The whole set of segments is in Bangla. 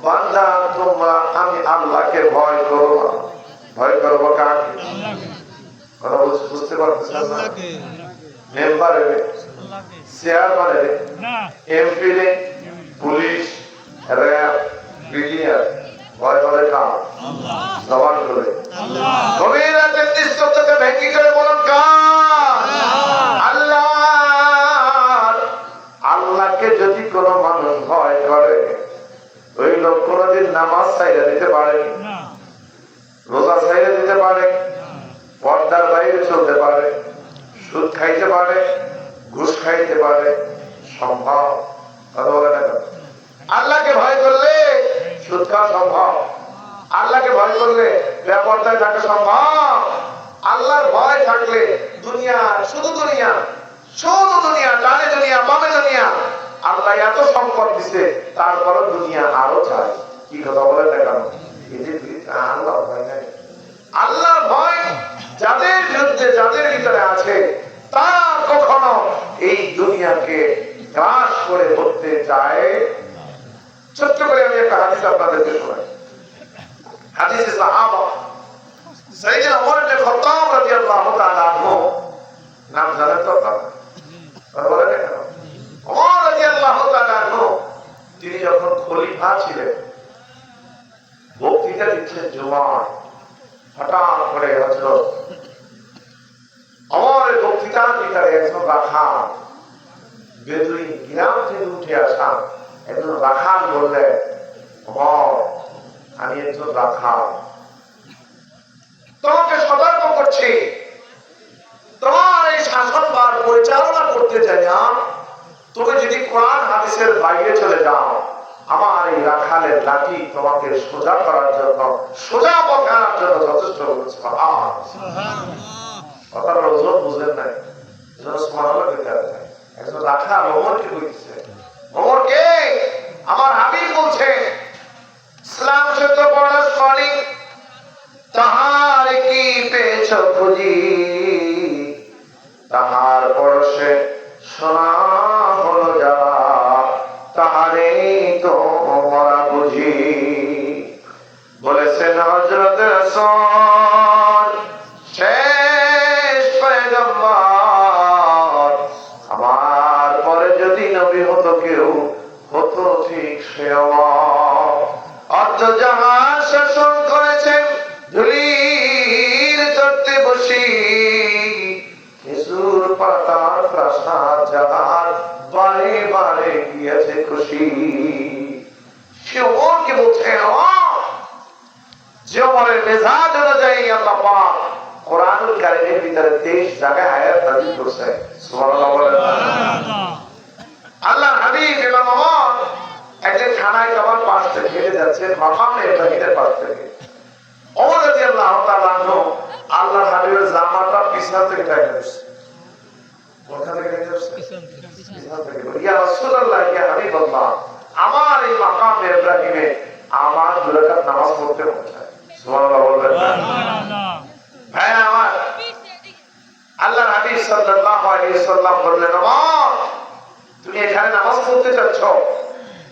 বান্দা তোমরা আমি আল্লাহকে ভয় করো। ভয় করবো কাকে? কথা বুঝতে পারতেছেন না? মেম্বারে, চেয়ারম্যানে, এমপি রে, পুলিশ, র্যাব, বিডিআর, ভয় করে কার? জবান করে গভীর রাতে নিস্তব্ধতা ভেঙে করে বলুন কার? আল্লাহ। আল্লাহকে যদি কোনো মানুষ ভয় করে ওই লোক কোনদিন নামাজ ছাইড়া দিতে পারে, রোজা ছাইড়া দিতে পারে, পর্দার বাইরে চলতে পারে, সুদ খাইতে পারে, ঘুষ খাইতে পারে? সম্ভব? কথা বলে না? আল্লাহকে ভয় করলে সুদ খাওয়া সম্ভব? আল্লাহকে ভয় করলে বেপরদায় থাকা সম্ভব? আল্লাহর ভয় থাকলে দুনিয়া, শুধু দুনিয়া, শুধু দুনিয়া, ডানে দুনিয়া, বামে দুনিয়া, আল্লাহ এত সম্পদ দিছে তারপরও দুনিয়া আরো চায়। কি কথা বলে না কেন? আল্লাহ ভয় নাই। আল্লাহর ভয় যাদের বিরুদ্ধে, যাদের ভিতরে আছে, তারা কখনো এই দুনিয়াকে গ্রাস করে ধরতে চায়। ছোট্ট করে আমি একটা হাদিস আপনাদেরকে শোনাই। হাদিসে সাহাবা সাইয়েদনা ওমর ইবনে খাত্তাব রাদিয়াল্লাহু তাআলা আনহু, নাম জানেন তো আপনারা? বলেন না কেন? ওমর রাদিয়াল্লাহু তাআলা আনহু তিনি যখন খলিফা ছিলেন, বক্তৃতা দিচ্ছেন জুমায়, হঠাৎ করে হযরত ওমরের বক্তৃতার ভিতরে একজন রাখাল, বেদুইন গ্রাম থেকে উঠে আসা একজন রাখাল বললেন, ওমর আমি একজন রাখাল, তোমাকে সতর্ক করছি, তোমার এই শাসনভার পরিচালনা করতে চাই না, তুমি যদি কোরআন হাদিসের বাইরে চলে যাও, আমার এই রাখালের লাঠি তোমাকে সোজা করার জন্য, সোজা পথে আনার জন্য যথেষ্ট হচ্ছে। কথাটা ওজন বুঝেন নাই, একজন রাখাল ওমরকে বলতেছে, ওমরকে আমার হাবিব বলছে ইসলাম সত্য পড়ার পরে তাহার কি পেয়েছ খুঁজি, তাহার পরশে সোনা হলো যারা, তাহারে তো মরা বুঝি। বলেছেন হযরত রাসূল শেষ পয়গম্বর, আমার পরে যদি নবী হতো কেউ হতো ঠিক সে আমার। অর্ধ জাহান শাসন করেছেন ধুলির চড়তে বসি, খেজুর পাতার প্রাসাদ যাহার বারে বারে গিয়েছে খুশি। সে ওমরকে বলছে, যে ওমরের মেজাজ অনুযায়ী আল্লাহ পাক কোরআনুল কারীমের ভিতরে 23 জায়গায় আয়াত নাযিল করেছে। সুবহানাল্লাহ বলেন। আল্লাহর হাবিব ইমাম ওমর একদিন খানায় খাবার পাশ থেকে হেঁটে যাচ্ছেন, মাকামে ইব্রাহিমের পাশ থেকে। ওমর রাদিয়াল্লাহু তাআলা আনহু আল্লাহর হাবিবের জামাটা পিছন থেকে টাইট করছে। কোথা থেকে টাইট করছে? পিছন থেকে। ইয়া রাসূলুল্লাহ, ইয়া হাবিবাল্লাহ, আমার এই মাকামে ইব্রাহিমে আমার 2 রাকাত নামাজ পড়তে মন চায়। সুবহানাল্লাহ বলবেন না? ভাই আমার, আল্লাহর হাবিব সাল্লাল্লাহু আলাইহি ওয়াসাল্লাম বললেন, ওমর তুমি এখানে নামাজ পড়তে যাচ্ছ,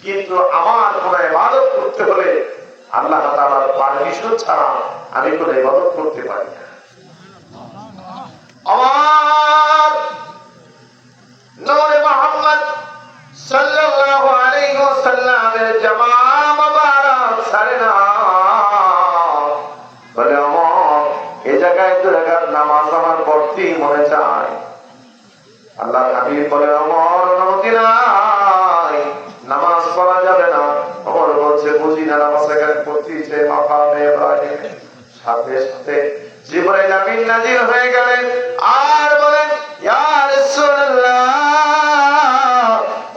কিন্তু আমার কোন ইবাদত করতে হলে আল্লাহ তাআলার পারমিশন ছাড়া আমি কোন ইবাদত করতে পারি না। আমার নূরে মুহাম্মদ সাল্লাল্লাহু আলাইহি ওয়াসাল্লামের জামা মুবারক সারে না বলে, ওমর এই জায়গায় 2 রাকাত নামাজ আমার পড়তে মনে চায়। আল্লাহর হাবিব বলে, ওমর অনুমতি নাই, নামাজ পড়া যাবে না। ওমর বলছে, বুঝি না নামাজ এখানে পড়তেছে মাকামে ইব্রাহিম। সাথে সাথে জিবরাইল আমিন নাজিল হয়ে গেলেন আর বলেন, ইয়া রাসূলুল্লাহ,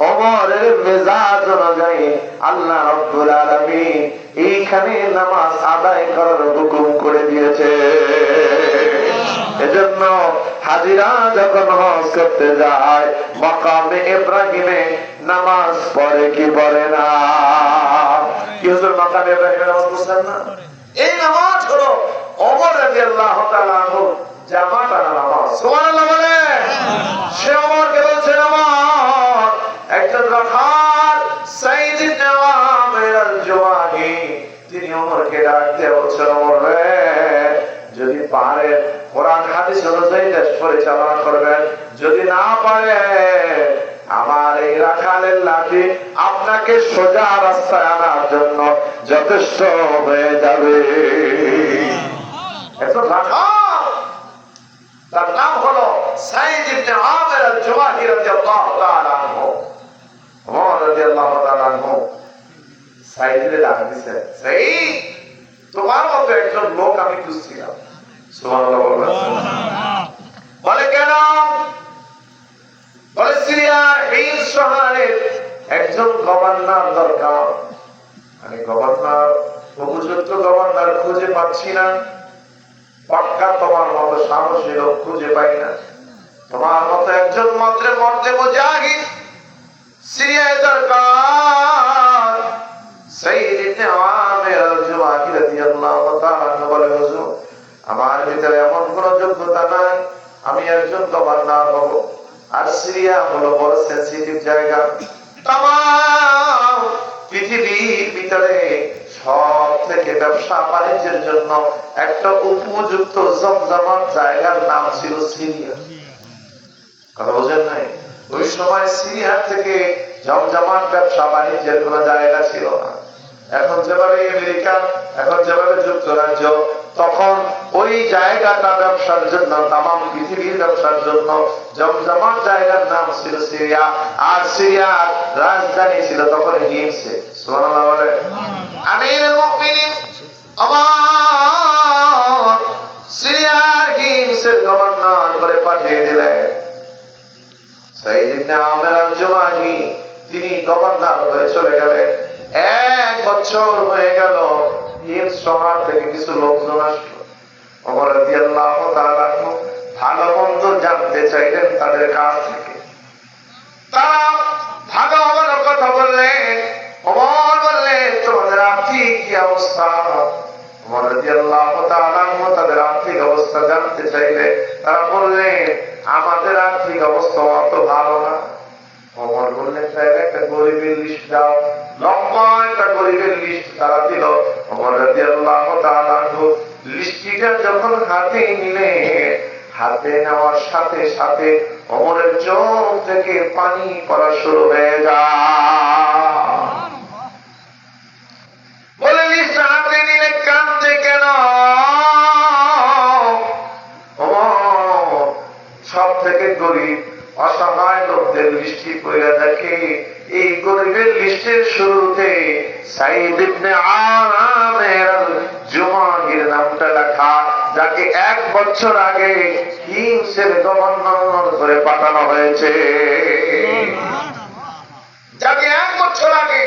ওমরের মেজাজ অনুযায়ী আল্লাহ রাব্বুল আলামিন এইখানে নামাজ আদায় করার হুকুম করে দিয়েছে। এজন্য হাজিরা যখন হজ করতে যায় মাকামে ইব্রাহিমে নামাজ পড়ে কি পড়ে না? কি হুজুর মাকামে ইব্রাহিমে নামাজ পড়ছেন না? এই নামাজ হলো ওমর রাদিয়াল্লাহু তাআলা আনহু জামাত আনা নামাজ। সুবহানাল্লাহ বলে। সে ওমরকে বলছে, ওমর একজন রাখাল তিনি ওমরকে ডাক দিয়ে বলছেন, ওমর রে, যদি পারেন কোরআন হাদিস অনুযায়ী দেশ পরিচালনা করবেন, যদি না পারে আমার এই রাখালের লাঠি আপনাকে সোজা রাস্তায় আনার জন্য যথেষ্ট হয়ে যাবে। একজন রাখাল, তার নাম হলো সাইদ ইবনে আমির আল-জুমাহি রাদিয়াল্লাহু তাআলা আনহু। ওমর রাদিয়াল্লাহু তাআলা আনহু সাইদকে ডাক দিয়েছে, সাইদ, তোমার মতো একজন লোক আমি খুঁজছিলাম। সুবহানাল্লাহ বলবেন। বলে কেন? বলে সিরিয়ার হিমস শহরের একজন গভর্নর দরকার। আমি গভর্নর, উপযুক্ত গভর্নর খুঁজে পাচ্ছি না। পাক্কা তোমার মতো সাহসী লোক খুঁজে পাই না। তোমার মতো একজন মন্ত্রে মন্ত্রে মুজাহিদ সিরিয়ায় দরকার। সাইদ ইবনে আমির আল-জুমাহি রাদিয়াল্লাহু তাআলা বলে, হুজুর, আমার ভিতরে এমন কোন যোগ্যতা নাই আমি একজন গভর্নর হব। আর সিরিয়া হলো বড় সেনসিটিভ জায়গা। তামাম পৃথিবীর ভিতরে সব থেকে ব্যবসা বাণিজ্যের জন্য একটা উপযুক্ত জমজমাট জায়গার নাম ছিল সিরিয়া। কথা বোঝেন নাই? ওই সময় সিরিয়া থেকে জমজমাট ব্যবসা বাণিজ্যের কোন জায়গা ছিল না। এখন যেভাবে আমেরিকা, এখন যেভাবে যুক্তরাজ্য, তখন ওই জায়গাটা ব্যবসার জন্য, তামাম পৃথিবীর ব্যবসার জন্য জমজমাট জায়গার নাম ছিল সিরিয়া। আর সিরিয়ার রাজধানী ছিল তখন হিমসে। সুবহানাল্লাহ বলে। আমিরুল মুমিনিন আমার সিরিয়ার হিমসের গভর্নর করে পাঠিয়ে দিলেন সাইদ ইবনে আমির আল-জুমাহি। তিনি গভর্নর হয়ে চলে গেলেন। 1 বছর হয়ে গেল। হিমস শহর থেকে কিছু লোকজন আসলো। ওমর রাদিয়াল্লাহু তাআলা ভালো মন্দ জানতে চাইলেন তাদের কাছ থেকে। তারা ভালো ভালো কথা বললেন। ওমর বললেন, তোমাদের আর্থিক কি অবস্থা? ওমর রাদিয়াল্লাহু তাআলা তাদের আর্থিক অবস্থা জানতে চাইলে তারা বললেন, আমাদের আর্থিক অবস্থা অত ভালো না। ওমর বললেন, তাহলে একটা গরিবের লিস্ট দাও। লম্বা একটা গরিবের লিস্ট তারা দিল। ওমর রাদিয়াল্লাহু তাআলা লিস্টটা যখন হাতে নিলেন, হাতে নেওয়ার সাথে সাথে ওমরের চোখ থেকে পানি পড়া শুরু হয়ে যায়। বলে, লিস্ট হাতে নিলে কাঁদতে কেন? ওমর সব থেকে গরিব অসহায় লোকদের লিস্টি পড়ে দেখে এই গরিবের লিস্টের শুরুতে সাইদ ইবনে আমির আল-জুমাহির নামটা লেখা, যাকে 1 বছর আগে হিমসের গভর্নর করে পাঠানো হয়েছে। যাকে 1 বছর আগে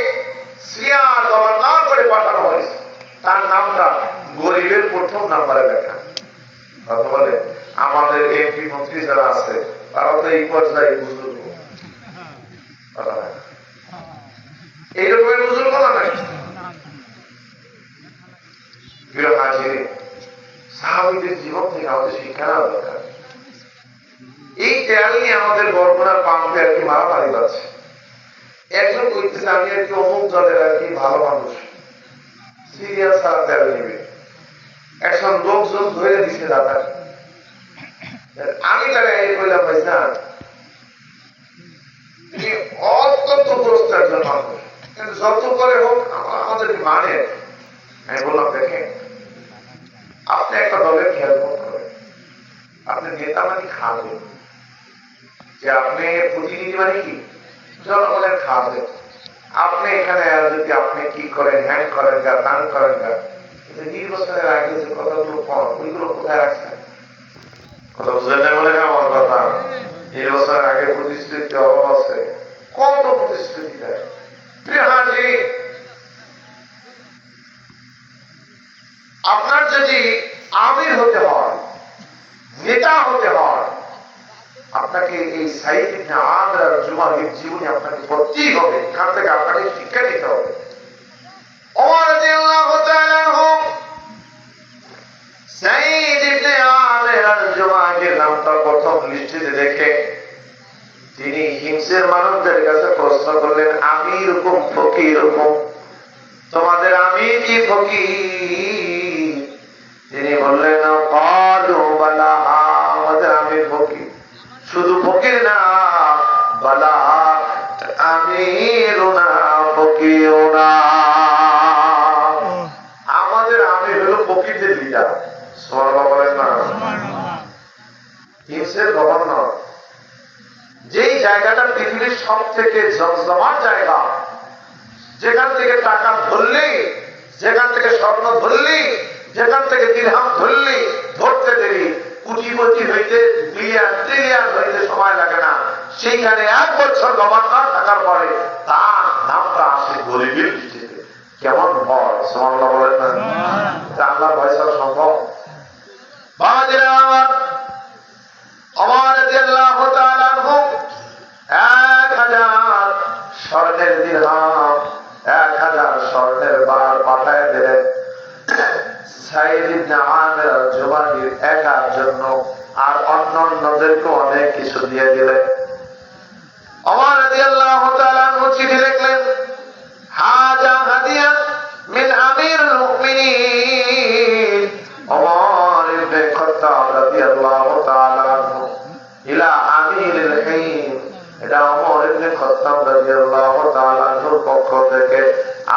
সিরিয়ার গভর্নর করে পাঠানো হয়েছে, তার নামটা গরিবের প্রথম নাম্বারে লেখা। কথা বলে, আমাদের এমপি মন্ত্রী যারা আছে তারা তো এই পর্যায়ে বুজুর্গ, এইরকমের বুজুর্গ না নাই। সাহাবীদের জীবন থেকে আমাদের শিক্ষা নেওয়া দরকার। এই তেল নিয়ে আমাদের বরগুনার পাম্পে আর কি মারামারি আছে। একজন কইতেছে, আমি আর কি অমুক দলের আর কি ভালো মানুষ, সিরিয়াস ছাড়া তেল নেবে। একজন লোকজন ধরে দিচ্ছে দাদা। আমি তারা এই বললাম, ভাই না, তিনি অত্যন্ত গ্রস্ত একজন মানুষ, কিন্তু যত করে হোক আমাদের মানে। আমি বললাম, দেখেন, আপনি একটা দলের খেয়াল করেন, আপনি নেতা মানে খাবেন, যে আপনি প্রতিনিধি মানে কি জনগণের খাবেন। আপনি এখানে যদি আপনি কি করেন, হ্যাং করেন গা, দান করেন গা, নির্বাচনের আগে যে কথাগুলো করেন ওইগুলো কোথায় রাখছেন? কথা বুঝলেন না? বলে আমার কথা, নির্বাচনের আগে প্রতিশ্রুতি অভাব আছে। কত প্রতিশ্রুতি দেয়। আপনার যদি আমির হতে হয়, নেতা হতে হয়, আপনাকে এই সাইদ ইবনে আমির আল-জুমাহির জীবনে আপনাকে পড়তেই হবে। এখান থেকে আপনাকে শিক্ষা নিতে হবে। ওমর রাদিয়াল্লাহু তাআলা আনহু সাইদ ইবনে আমির আল-জুমাহির নামটা প্রথম লিস্টে দেখে তিনি হিমসের মানুষদের কাছে প্রশ্ন করলেন, আমি এরকম ফকির, এরকম তোমাদের আমির কি ফকির। তিনি বললেন ক্বালু বালা, আমাদের আমি ফকির, শুধু ফকির না বালা আমিরুনা ফকিরও না, আমাদের আমি হলো ফকিরদের লিডার। সুবহানাল্লাহ বলেন না? হিমসের গভর্নর, যেই জায়গাটা পৃথিবীর সব থেকে জমজমাট জায়গা, যেখান থেকে টাকা ধরলি, যেখান থেকে স্বর্ণ ধরলি, যেখান থেকে দিরহাম ধরলি, ধরতে দেরি কোটিপতি হইতে বিলিয়ন ট্রিলিয়ন হইতে সময় লাগে না, সেইখানে 1 বছর গভর্নর থাকার পরে তার নামটা আসে গরিবের লিস্টিতে। কেমন ভয়! সুবহানাল্লাহ বলেন না? আল্লাহর ভয় ছাড়া সম্ভব? বাবাজিরা আমার, ওমর রাদিয়াল্লাহু তাআলা আনহু 1000 স্বর্ণের দিরহাম, 1000 স্বর্ণের বার পাঠায় দিলেন সাইদ ইবনে আমির আল-জুবানির একার জন্য, আর অন্যদেরকে অনেক কিছু দিয়ে দিলেন। ওমর রাদিয়াল্লাহু তাআলা আনহু চিঠি লিখলেন, হাজা হাদিয়া মিন আমিরুল মুমিনিন ওমর ইবনে খাত্তাব রাদিয়াল্লাহু তাআলা আনহু ইলা আমিরুল হিম, এটা ওমর ইবনে খাত্তাব রাদিয়াল্লাহু তাআলা আনহুর পক্ষ থেকে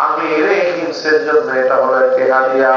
আমিরে হিমসের জন্য এটা হলো একটি হাদিয়া।